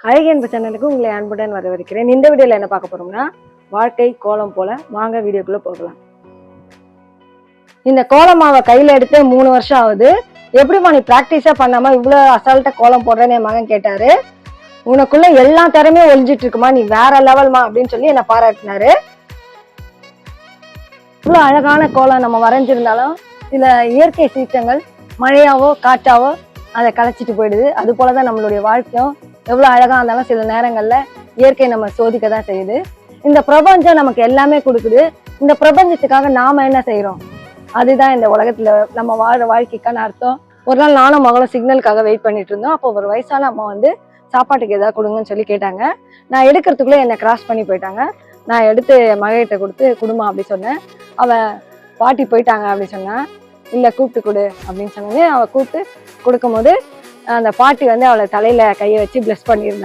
அழகு என்ப சேனலுக்கு உங்களை அன்புடன் வரவேற்கிறேன். இந்த வீடியோல என்ன பார்க்க போறோம்னா, வாழ்க்கை கோலம் போல. வாங்க வீடியோக்குள்ள போகலாம். இந்த கோலம் மாவை கையில எடுத்து 3 வருஷம் ஆகுது. எப்படிமா நீ பிராக்டிஸா பண்ணாம இவ்வளவு அசால்ட்டா கோலம் போடுறேன்னு என் மகன் கேட்டாரு. உனக்குள்ள எல்லா திறமையும் ஒழிஞ்சிட்டு இருக்குமா, நீ வேற லெவல்மா அப்படின்னு சொல்லி என்னை பாராட்டினாரு. இவ்வளவு அழகான கோலம் நம்ம வரைஞ்சிருந்தாலும் சில இயற்கை சீற்றங்கள் மழையாவோ காற்றாவோ அதை கலைச்சிட்டு போயிடுது. அது போலதான் நம்மளுடைய வாழ்க்கையும் எவ்வளவு அழகா இருந்தாலும் சில நேரங்கள்ல இயற்கை நம்ம சோதிக்க தான் செய்யுது. இந்த பிரபஞ்சம் நமக்கு எல்லாமே கொடுக்குது. இந்த பிரபஞ்சத்துக்காக நாம என்ன செய்யறோம், அதுதான் இந்த உலகத்துல நம்ம வாழ்ற வாழ்க்கைக்கான அர்த்தம். ஒரு நாள் நானும் மகளும் சிக்னலுக்காக வெயிட் பண்ணிட்டு இருந்தோம். அப்போ ஒரு வயசான அம்மா வந்து சாப்பாட்டுக்கு ஏதாவது கொடுங்கன்னு சொல்லி கேட்டாங்க. நான் எடுக்கிறதுக்குள்ள என்னை கிராஸ் பண்ணி போயிட்டாங்க. நான் எடுத்து மகிட்ட கொடுத்து குடும்பம் அப்படி சொன்னேன். அவ பாட்டி போயிட்டாங்க அப்படி சொன்னா, இல்லை கூப்பிட்டு கொடு அப்படின்னு சொன்னோடனே அவ கூப்பிட்டு கொடுக்கும் போது அந்த பாட்டி வந்து அவளை தலையில கையை வச்சு பிளஸ் பண்ணியிருந்தாங்க.